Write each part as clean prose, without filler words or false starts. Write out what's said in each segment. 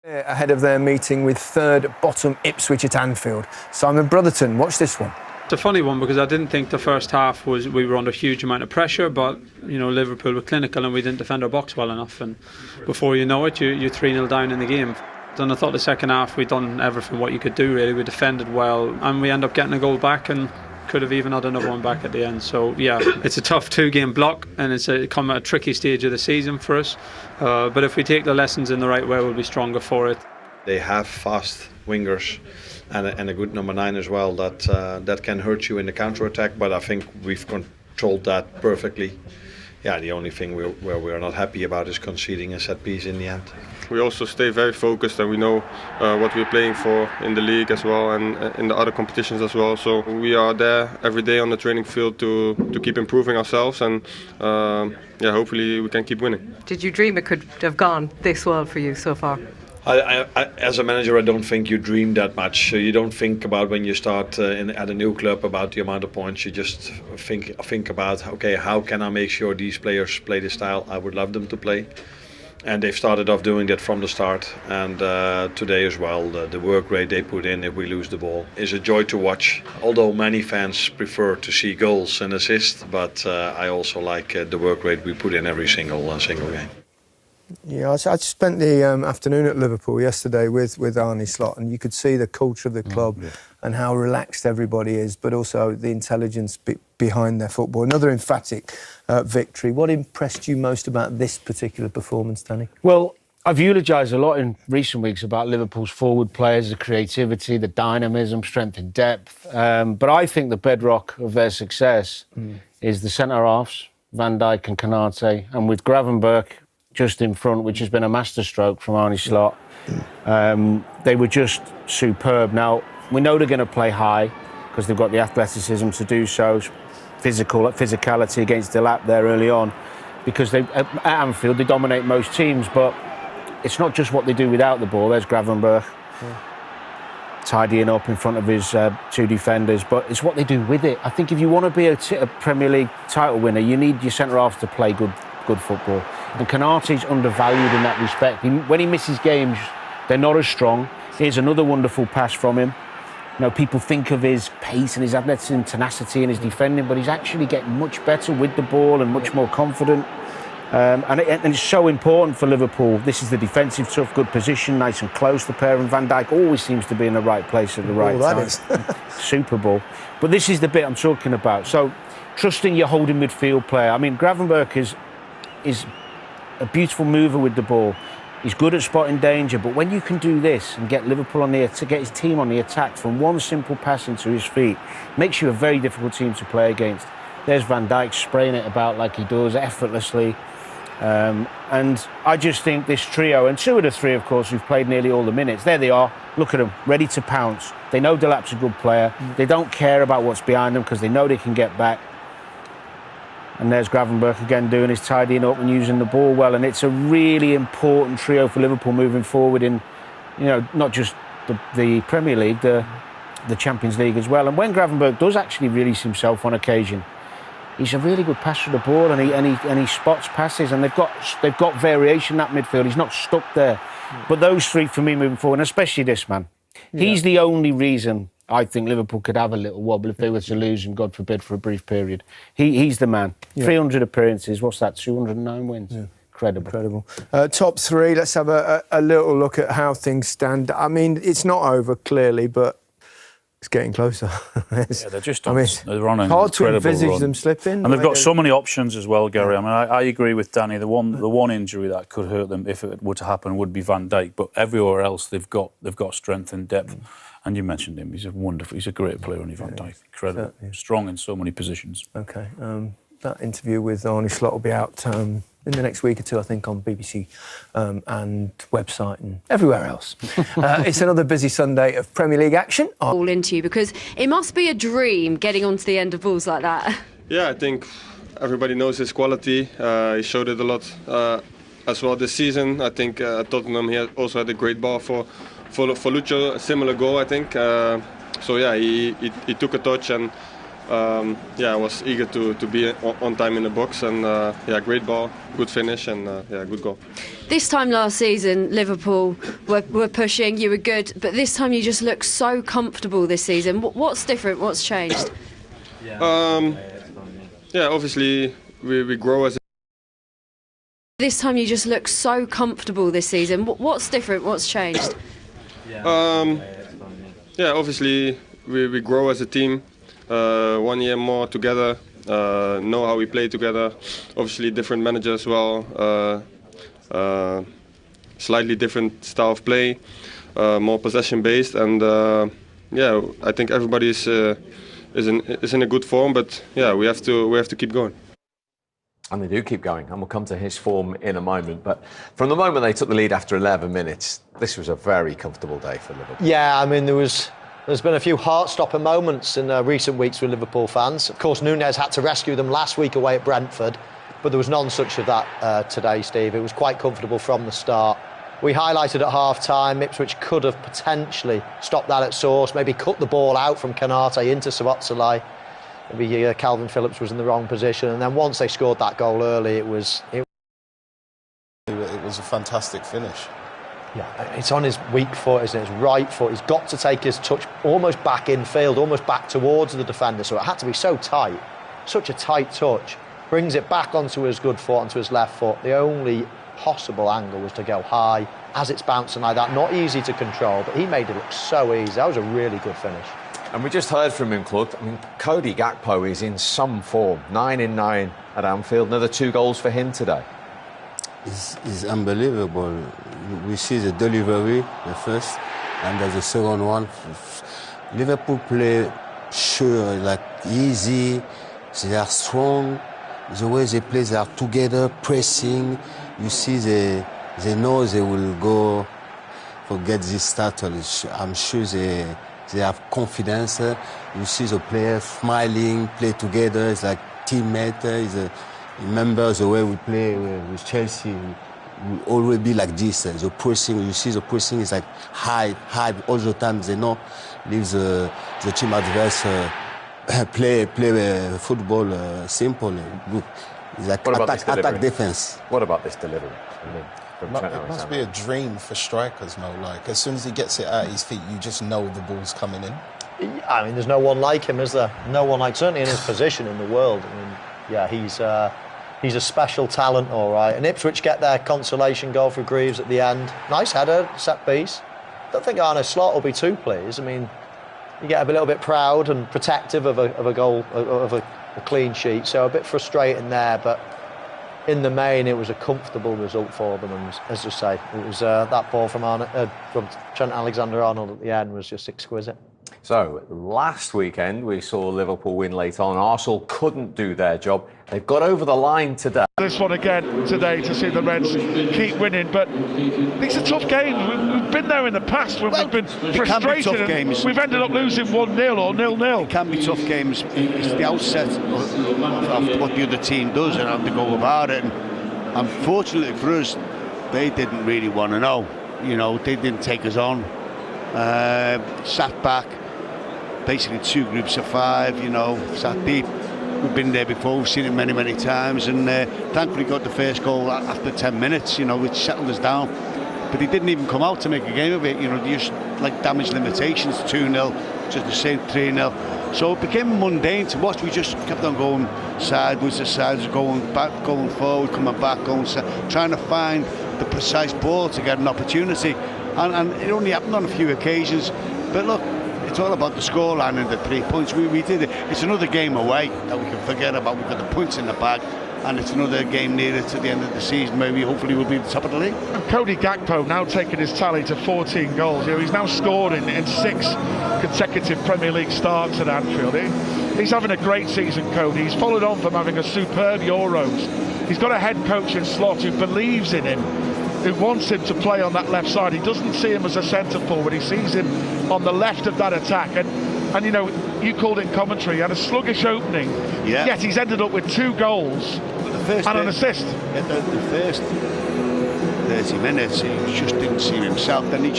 Ahead of their meeting with third bottom Ipswich at Anfield. Simon Brotherton, watch this one. It's a funny one because I didn't think the first half we were under a huge amount of pressure, but Liverpool were clinical and we didn't defend our box well enough, and before you know it you're 3-0 down in the game. And I thought the second half we'd done everything what you could do really. We defended well and we end up getting a goal back and could have even had another one back at the end. So yeah, it's a tough 2-game block and it's come at a tricky stage of the season for us, but if we take the lessons in the right way we'll be stronger for it. They have fast wingers and a good number 9 as well that can hurt you in the counter-attack, but I think we've controlled that perfectly. Yeah, the only thing where we're not happy about is conceding a set piece in the end. We also stay very focused and we know what we're playing for in the league as well and in the other competitions as well. So we are there every day on the training field to keep improving ourselves and hopefully we can keep winning. Did you dream it could have gone this well for you so far? I, as a manager, I don't think you dream that much. You don't think about when you start at a new club about the amount of points. You just think about, okay, how can I make sure these players play the style I would love them to play? And they've started off doing that from the start. And today as well, the work rate they put in if we lose the ball is a joy to watch. Although many fans prefer to see goals and assists, but I also like the work rate we put in every single game. Yeah, I spent the afternoon at Liverpool yesterday with Arne Slot, and you could see the culture of the club and how relaxed everybody is, but also the intelligence behind their football. Another emphatic victory. What impressed you most about this particular performance, Danny? Well, I've eulogised a lot in recent weeks about Liverpool's forward players, the creativity, the dynamism, strength and depth. But I think the bedrock of their success is the centre-halves, Van Dijk and Konate, and with Gravenberch just in front, which has been a masterstroke from Arne Slot. They were just superb. Now, we know they're going to play high because they've got the athleticism to do so, physicality against the lap there early on, because at Anfield they dominate most teams, but it's not just what they do without the ball. There's Gravenberch tidying up in front of his 2 defenders, but it's what they do with it. I think if you want to be a Premier League title winner, you need your centre-halves to play good football. And Konate's undervalued in that respect. When he misses games, they're not as strong. Here's another wonderful pass from him. People think of his pace and his athleticism, tenacity and his defending, but he's actually getting much better with the ball and much more confident. And it's so important for Liverpool. This is the defensive, tough, good position, nice and close. The pair, and Van Dijk always seems to be in the right place at the right time. That is. Super Bowl. But this is the bit I'm talking about. So, trusting your holding midfield player. I mean, Gravenberch is a beautiful mover with the ball. He's good at spotting danger, but when you can do this and get Liverpool to get his team on the attack from one simple pass into his feet, makes you a very difficult team to play against. There's Van Dijk spraying it about like he does, effortlessly. And I just think this trio, and 2 of the 3, of course, who've played nearly all the minutes, there they are, look at them, ready to pounce. They know Delap's a good player. They don't care about what's behind them because they know they can get back. And there's Gravenberch again doing his tidying up and using the ball well. And it's a really important trio for Liverpool moving forward in, not just the Premier League, the Champions League as well. And when Gravenberch does actually release himself on occasion, he's a really good passer of the ball and he spots passes. And they've got variation in that midfield. He's not stuck there. But those 3 for me moving forward, and especially this man, he's the only reason I think Liverpool could have a little wobble if they were to lose him, God forbid, for a brief period. He's the man. 300 appearances, what's that, 209 wins? Yeah. Incredible. Top 3, let's have a little look at how things stand. I mean, it's not over, clearly, but it's getting closer. They're just they're on an hard to envisage run. them slipping. And they've got so many options as well, Gary. I mean, I agree with Danny. The one injury that could hurt them if it were to happen would be Van Dijk, but everywhere else they've got strength and depth. And you mentioned him. He's a great player, Arne Van Dijk. Incredible. Strong in so many positions. OK. That interview with Arne Slot will be out in the next week or 2, I think, on BBC and website and everywhere else. It's another busy Sunday of Premier League action. All into you, because it must be a dream getting onto the end of balls like that. Yeah, I think everybody knows his quality. He showed it a lot as well this season. I think at Tottenham he also had a great ball for Lucho, a similar goal, I think. So yeah, he took a touch and I was eager to be on time in the box, and great ball, good finish, and good goal. This time last season, Liverpool were pushing, you were good, but this time you just look so comfortable this season. What's different? What's changed? Obviously we grow as a This time you just look so comfortable this season. What's different? What's changed? Obviously we grow as a team. 1 year more together, know how we play together. Obviously different manager as well, slightly different style of play, more possession based, and I think everybody is in a good form, but we have to keep going. And they do keep going, and we'll come to his form in a moment. But from the moment they took the lead after 11 minutes, this was a very comfortable day for Liverpool. Yeah, I mean, there's been a few heart-stopping moments in recent weeks with Liverpool fans. Of course, Núñez had to rescue them last week away at Brentford, but there was none such of that today, Steve. It was quite comfortable from the start. We highlighted at half-time, Ipswich could have potentially stopped that at source, maybe cut the ball out from Kanate into Szoboszlai. Maybe Calvin Phillips was in the wrong position, and then once they scored that goal early, it was a fantastic finish. Yeah, it's on his weak foot, isn't it? His right foot. He's got to take his touch almost back in field, almost back towards the defender. So it had to be so tight, such a tight touch. Brings it back onto his good foot, onto his left foot. The only possible angle was to go high as it's bouncing like that. Not easy to control, but he made it look so easy. That was a really good finish. And we just heard from him, Claude. I mean, Cody Gakpo is in some form. 9 in 9 at Anfield. Another 2 goals for him today. It's unbelievable. We see the delivery, the first, and there's the second one. Liverpool play sure, like easy. They are strong. The way they play, they are together, pressing. You see, they know they will go forget this title. I'm sure they have confidence. You see the players smiling, play together. It's like teammates. Remember the way we play with Chelsea. We always be like this. The pressing, you see the pressing is like high all the time. They know leave the team adverse play football simple. Good. It's like attack defense. What about this delivery? It must be a dream for strikers, Mo. Like as soon as he gets it at his feet, you just know the ball's coming in. I mean, there's no one like him, is there? No one like, certainly in his position in the world. I mean, yeah, he's a special talent, all right. And Ipswich get their consolation goal for Greaves at the end. Nice header, set piece. Don't think Arne Slot will be too pleased. I mean, you get a little bit proud and protective of a goal, of a clean sheet. So a bit frustrating there, but in the main, it was a comfortable result for them. And as you say, it was that ball from Trent Alexander-Arnold at the end was just exquisite. So, last weekend we saw Liverpool win late on. Arsenal couldn't do their job. They've got over the line today. This one again today to see the Reds keep winning, but these are tough games. We've been there in the past when we've been frustrated and we've ended up losing 1-0 or 0-0. It can be tough games. It's the outset of what the other team does and how they go about it. And unfortunately for us, they didn't really want to know. You know, they didn't take us on. Sat back, basically 2 groups of 5, you know, sat deep. We've been there before, we've seen it many, many times, and thankfully got the first goal after 10 minutes, you know, which settled us down. But he didn't even come out to make a game of it, you know, they just like damage limitations, 2-0, just the same 3-0. So it became mundane to watch. We just kept on going sideways to sides, going back, going forward, coming back, going trying to find the precise ball to get an opportunity. And it only happened on a few occasions. But look, it's all about the scoreline and the 3 points. We did it. It's another game away that we can forget about. We've got the points in the bag, and it's another game nearer to the end of the season where we hopefully will be at the top of the league. And Cody Gakpo now taking his tally to 14 goals. You know, he's now scored in 6 consecutive Premier League starts at Anfield. He's having a great season, Cody. He's followed on from having a superb Euros. He's got a head coach in Slot who believes in him, who wants him to play on that left side. He doesn't see him as a centre forward. He sees him on the left of that attack. And you know, you called it commentary. He had a sluggish opening. Yeah. Yet he's ended up with 2 goals and an assist. The first 30 minutes, he just didn't see himself. Then he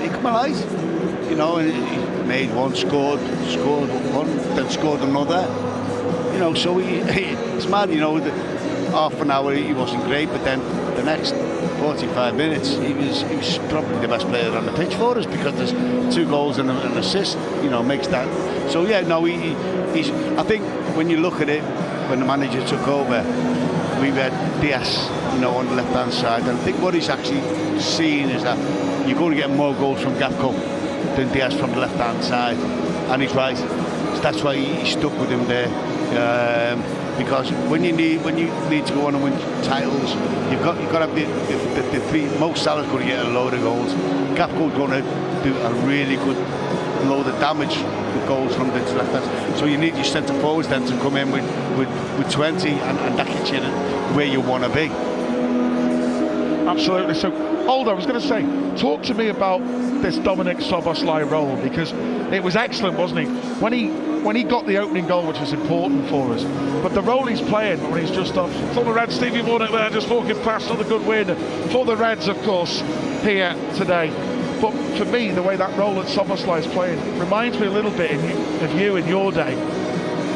come alive. You know, and he made one, scored one, then scored another. You know, so it's mad. You know, half an hour he wasn't great, but then the next 45 minutes he was probably the best player on the pitch for us, because there's 2 goals and an assist. You know, makes that. So yeah, no, he's. I think when you look at it, when the manager took over, we had Diaz, you know, on the left-hand side, and I think what he's actually seen is that you're going to get more goals from Gakpo than Diaz from the left-hand side, and he's right. So that's why he stuck with him there, because when you need to go on and win titles, you've got to have the 3. Mo Salah's going to get a load of goals. Gakpo's going to do a really good load of damage with goals from the left hand. So you need your centre forwards then to come in with 20, and that gets you where you want to be. Absolutely. So, Aldo, I was going to say, talk to me about this Dominic Szoboszlai role, because it was excellent, wasn't he? When he got the opening goal, which was important for us, but the role he's playing when he's just off for the Reds, Stevie Warnock there just walking past, another good win for the Reds, of course, here today. But for me, the way that role that Szoboszlai is playing reminds me a little bit of you in your day.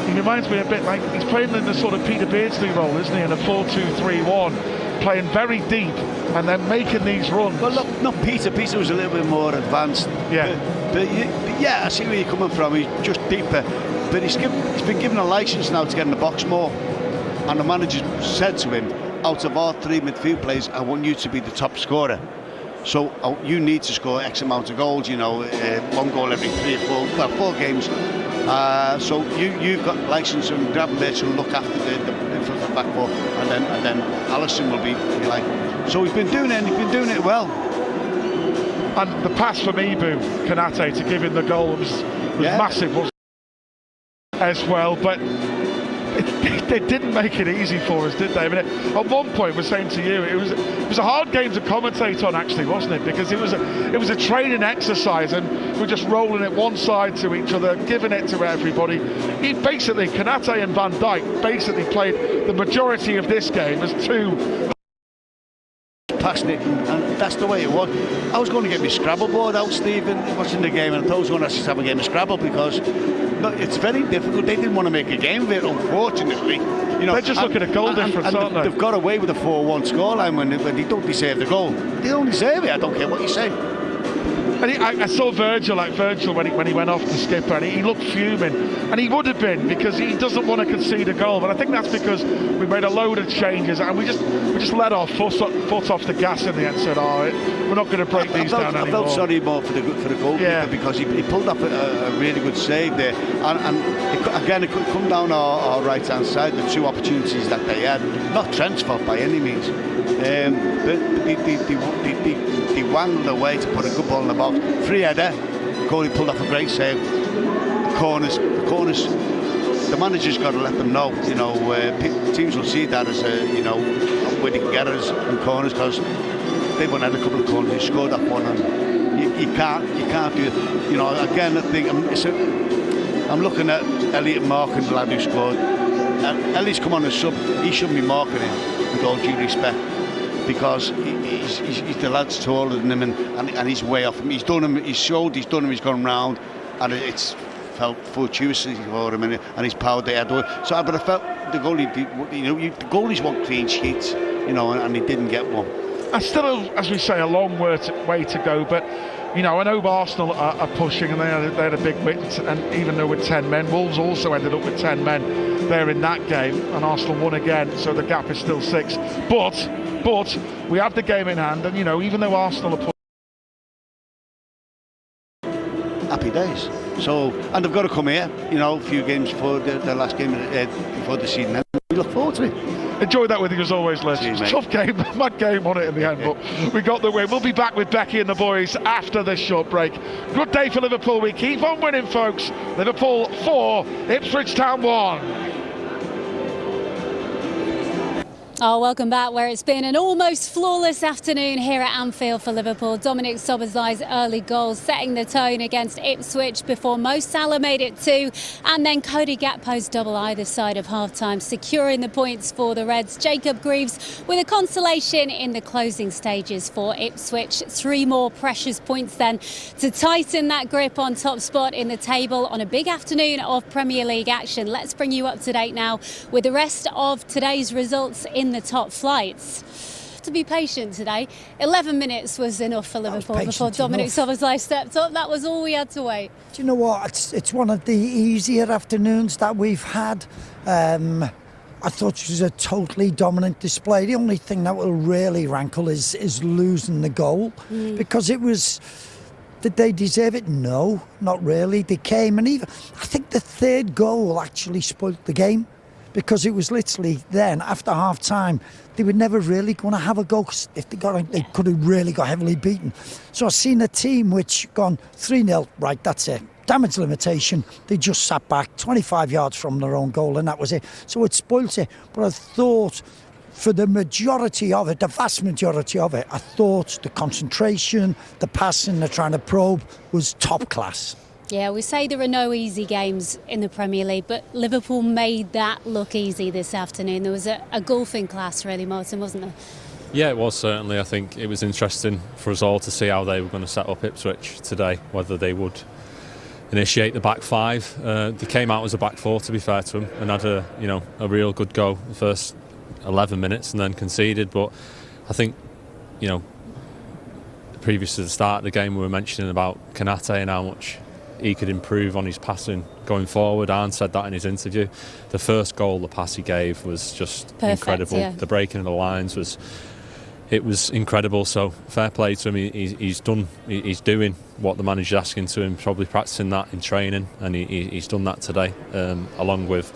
He reminds me a bit like he's playing in the sort of Peter Beardsley role, isn't he, in a 4-2-3-1, playing very deep and then making these runs. Well, look, not Peter. Peter was a little bit more advanced. Yeah. But yeah, I see where you're coming from. He's just deeper. But he's been given a licence now to get in the box more. And the manager said to him, out of our 3 midfield players, I want you to be the top scorer. So you need to score X amount of goals, you know, 1 goal every 3 or 4 games. So you've got licence, and Gravenberch will look after the back four, and then Alisson will be like. So he's been doing it, and he's been doing it well. And the pass from Ibu Konate to give him the goal was massive, wasn't it? As well, but they didn't make it easy for us, did they? I mean, at one point, we're saying to you, it was a hard game to commentate on, actually, wasn't it? Because it was a training exercise, and we're just rolling it one side to each other, giving it to everybody. Konate and Van Dijk basically played the majority of this game as 2. Passing it, and that's the way it was. I was going to get my Scrabble board out, Stephen, watching the game, and I thought I was going to have a game of Scrabble, because it's very difficult. They didn't want to make a game of it, unfortunately. You know, they're just looking at goal difference, aren't they? They've got away with a 4-1 scoreline when they don't deserve the goal. They don't deserve it. I don't care what you say. And I saw Virgil when he went off to skipper, and he looked fuming, and he would have been, because he doesn't want to concede a goal. But I think that's because we made a load of changes, and we just let our foot off the gas in the end. Said, we're not going to break these down anymore. I felt sorry more for the goalkeeper, because he pulled off a really good save there, and it could come down our right hand side. The 2 opportunities that they had, not Trent's fault by any means, but they wangled away to put a good ball in the box. Free header, goalie pulled off a great save. Corners. The manager's got to let them know. You know, teams will see that as where they can get us in corners, because they've won a couple of corners. They scored that one, and you can't do it. You know, again, I think I'm looking at Elliot marking the lad who scored. Elliott's come on as sub. He shouldn't be marking him, with all due respect, because he's the lad's taller than him, and he's way off him. He's done him. He's gone round, and it's felt fortuitously for him, and he's powered the head away. So, but I felt the goalie, the goalies want clean sheets, you know, and he didn't get one. And still, as we say, a long way to go, but you know, I know Arsenal are pushing, and they had a big width, and even though with 10 men, Wolves also ended up with 10 men there in that game, and Arsenal won again, so the gap is still 6. But we have the game in hand, and you know, even though Arsenal are happy days. So, and they've got to come here, you know, a few games before the last game before the season. We look forward to it. Enjoyed that with you as always, Les. It's a tough game, mad game on it in the end, but we got the win. We'll be back with Becky and the boys after this short break. Good day for Liverpool. We keep on winning, folks. Liverpool 4, Ipswich Town 1. Oh, welcome back, where it's been an almost flawless afternoon here at Anfield for Liverpool. Dominic Szoboszlai's early goal setting the tone against Ipswich before Mo Salah made it 2, and then Cody Gakpo's double either side of half-time, securing the points for the Reds. Jacob Greaves with a consolation in the closing stages for Ipswich. 3 more precious points then to tighten that grip on top spot in the table on a big afternoon of Premier League action. Let's bring you up to date now with the rest of today's results in the top flights. To be patient today, 11 minutes was enough for Liverpool before Dominic Szoboszlai stepped up. That was all we had to wait. Do you know what? It's one of the easier afternoons that we've had. I thought it was a totally dominant display. The only thing that will really rankle is losing the goal, because it was. Did they deserve it? No, not really. They came, and even I think the third goal actually spoilt the game. Because it was literally then, after half-time, they were never really going to have a go. Cause if they could have really got heavily beaten. So I've seen a team which gone 3-0, right, that's it. Damage limitation, they just sat back 25 yards from their own goal, and that was it. So it spoilt it. But I thought, for the majority of it, the vast majority of it, I thought the concentration, the passing, the trying to probe was top class. Yeah, we say there are no easy games in the Premier League, but Liverpool made that look easy this afternoon. There was a golfing class, really, Martin, wasn't there? Yeah, it was certainly. I think it was interesting for us all to see how they were going to set up Ipswich today, whether they would initiate the back 5. They came out as a back 4, to be fair to them, and had a real good go the first 11 minutes and then conceded. But I think, previous to the start of the game, we were mentioning about Konate and how much he could improve on his passing going forward. Arne said that in his interview. The first goal, the pass he gave was just perfect, incredible. Yeah. The breaking of the lines was incredible. So fair play to him. He's doing what the manager's asking to him, probably practicing that in training, and he's done that today. Along with,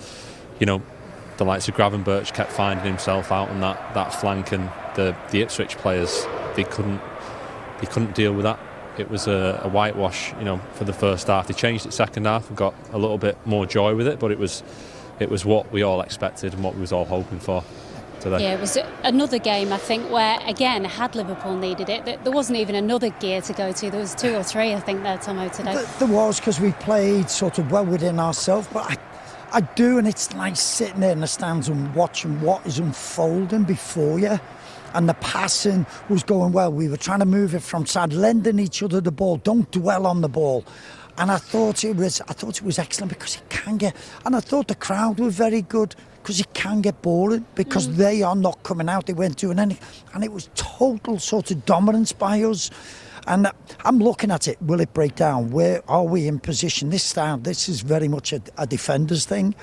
the likes of Gravenberch kept finding himself out on that flank, and the Ipswich players, they couldn't deal with that. It was a whitewash, for the first half. They changed it second half and got a little bit more joy with it, but it was what we all expected and what we was all hoping for today. Yeah, it was another game, I think, where, again, had Liverpool needed it, there wasn't even another gear to go to. There was 2 or 3, I think, there, Tomo, today. There was, because we played sort of well within ourselves, but I do, and it's nice sitting there in the stands and watching what is unfolding before you. And the passing was going well. We were trying to move it from side, lending each other the ball. Don't dwell on the ball. And I thought it was excellent, because it can get. And I thought the crowd were very good, because it can get boring, because they are not coming out. They weren't doing anything, and it was total sort of dominance by us. And I'm looking at it. Will it break down? Where are we in position? This is very much a defender's thing.